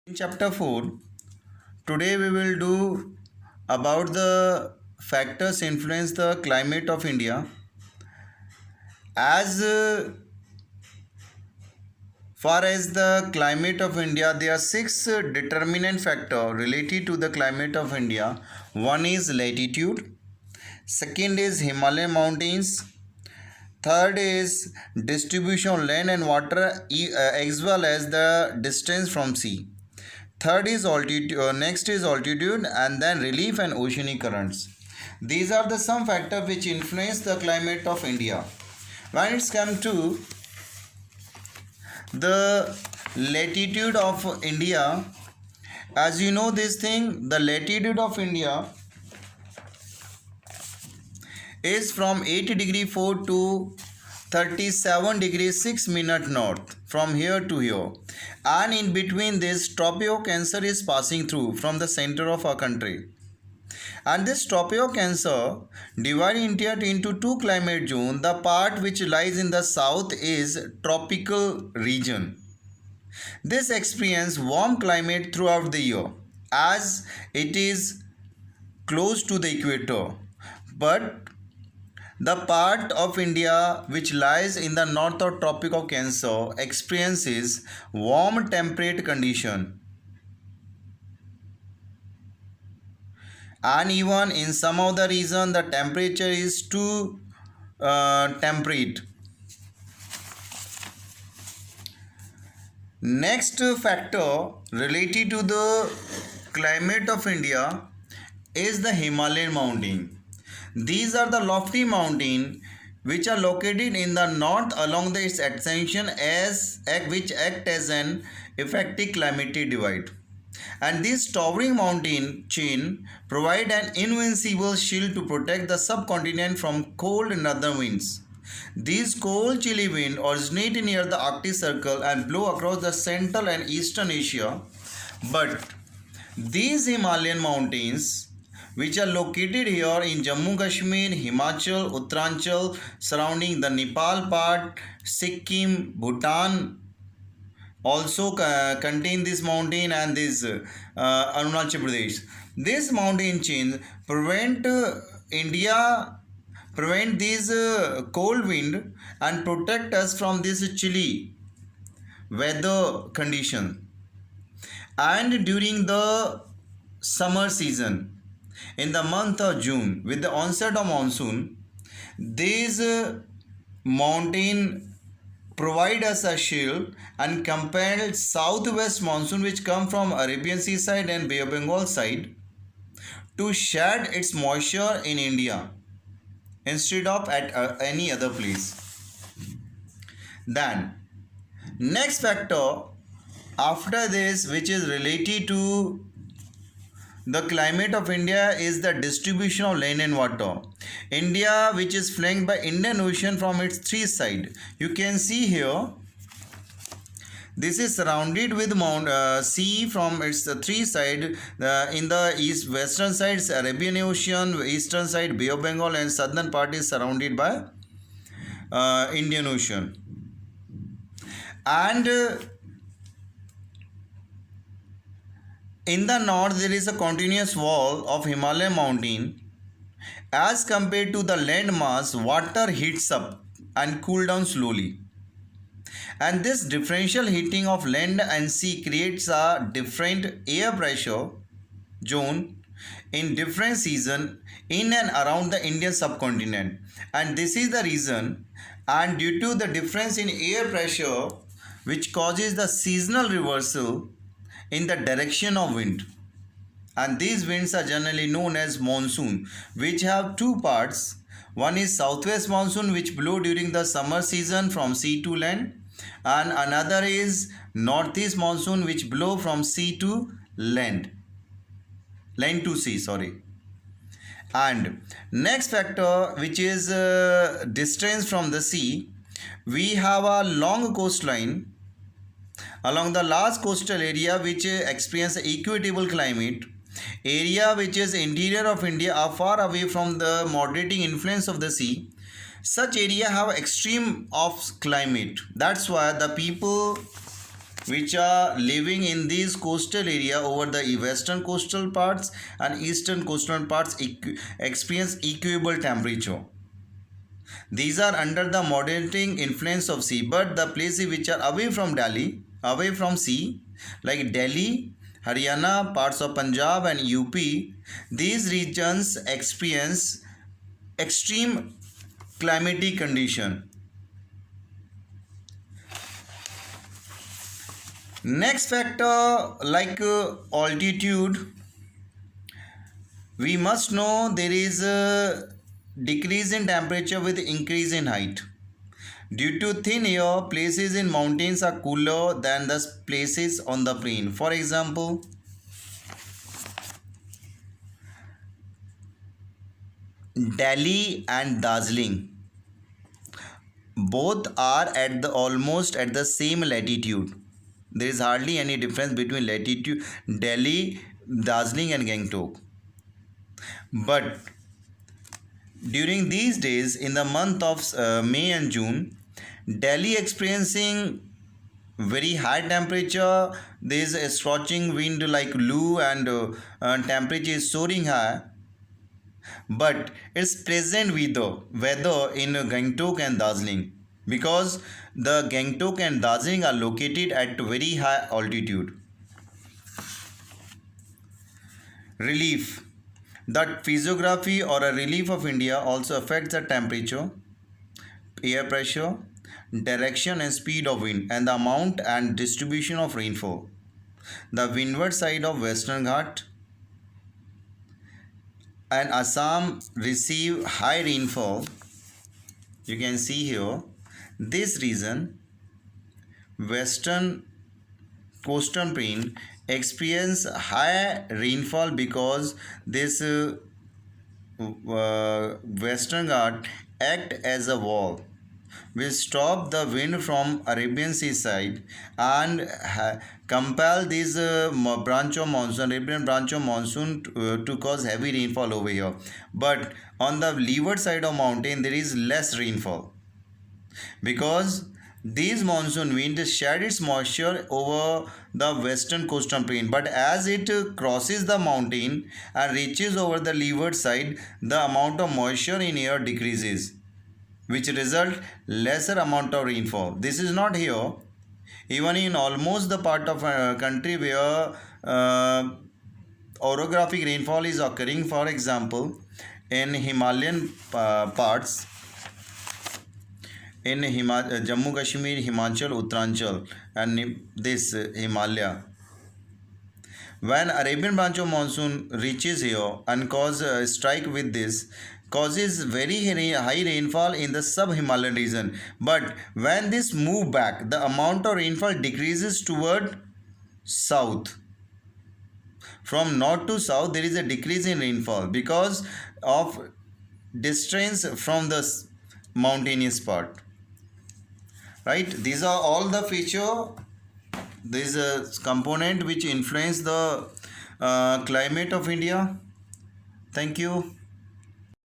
In chapter 4, today we will do about the factors influence the climate of India. As far as the climate of India, there are six determinant factors related to the climate of India. One is latitude, second is Himalayan mountains, third is distribution of land and water as well as the distance from sea. Third is altitude, next is altitude, and then relief and oceanic currents. These are the some factors which influence the climate of India. When it's come to the latitude of India, as you know this thing, the latitude of India is from 80 degree 4 to 37 degree 6 minute north from here to here, and in between this tropical cancer is passing through from the center of our country, and this tropical cancer divide India into two climate zones. The part which lies in the south is tropical region. This experience warm climate throughout the year as it is close to the equator, but the part of India which lies in the north of Tropic of Cancer experiences warm temperate condition, and even in some of the region the temperature is too temperate. Next factor related to the climate of India is the Himalayan mountain. These are the lofty mountains which are located in the north along its extension which act as an effective climatic divide. And this towering mountain chain provide an invincible shield to protect the subcontinent from cold northern winds. These cold chilly winds originate near the Arctic Circle and blow across the central and eastern Asia. But these Himalayan mountains which are located here in Jammu Kashmir, Himachal, Uttaranchal, surrounding the Nepal part, Sikkim, Bhutan also contain this mountain, and this Arunachal Pradesh. This mountain chain prevent these cold wind and protect us from this chilly weather condition. And during the summer season, in the month of June, with the onset of monsoon, these mountain provide us a shield and compel southwest monsoon which come from Arabian Sea side and Bay of Bengal side to shed its moisture in India instead of at any other place. Then next factor after this which is related to the climate of India is the distribution of land and water. India, which is flanked by Indian Ocean from its three sides. You can see here, this is surrounded with sea from its three sides. In the east, western side is Arabian Ocean, eastern side Bay of Bengal, and southern part is surrounded by Indian Ocean. And in the north, there is a continuous wall of Himalayan mountain. As compared to the land mass, water heats up and cool down slowly. And this differential heating of land and sea creates a different air pressure zone in different season in and around the Indian subcontinent. And this is the reason, and due to the difference in air pressure which causes the seasonal reversal in the direction of wind, and these winds are generally known as monsoon, which have two parts. One is southwest monsoon which blow during the summer season from sea to land, and another is northeast monsoon which blow from sea to land to sea, sorry. And next factor which is distance from the sea, we have a long coastline along the large coastal area which experience equitable climate. Area which is interior of India are far away from the moderating influence of the sea. Such area have extreme of climate. That's why the people which are living in these coastal area over the western coastal parts and eastern coastal parts experience equable temperature. These are under the moderating influence of sea, but the places which are away from Delhi, away from sea, like Delhi, Haryana, parts of Punjab and UP, these regions experience extreme climatic condition. Next factor, like altitude, we must know there is a decrease in temperature with increase in height. Due to thin air, places in mountains are cooler than the places on the plain. For example, Delhi and Darjeeling both are at the almost at the same latitude. There is hardly any difference between latitude Delhi, Darjeeling and Gangtok. But during these days, in the month of May and June, Delhi experiencing very high temperature. There is a scorching wind like Loo, and temperature is soaring high. But it's present weather in Gangtok and Darjeeling, because the Gangtok and Darjeeling are located at very high altitude. Relief. The physiography or a relief of India also affects the temperature, air pressure, direction and speed of wind, and the amount and distribution of rainfall. The windward side of Western Ghat and Assam receive high rainfall. You can see here, this region, Western coastal plain, experience high rainfall because this Western Ghat act as a wall will stop the wind from Arabian seaside and compel this branch of monsoon, Arabian branch of monsoon to cause heavy rainfall over here. But on the leeward side of mountain there is less rainfall, because these monsoon wind shed its moisture over the western coastal plain, but as it crosses the mountain and reaches over the leeward side, the amount of moisture in air decreases, which result lesser amount of rainfall. This is not here. Even in almost the part of country where orographic rainfall is occurring, for example, in Himalayan parts, in Jammu Kashmir, Himachal, Uttaranchal, and this Himalaya. When Arabian branch of monsoon reaches here and cause a strike with this, causes very high rainfall in the sub-Himalayan region. But when this move back, the amount of rainfall decreases toward south. From north to south, there is a decrease in rainfall because of distance from the mountainous part. Right? These are all the feature. There is a component which influence the climate of India. Thank you.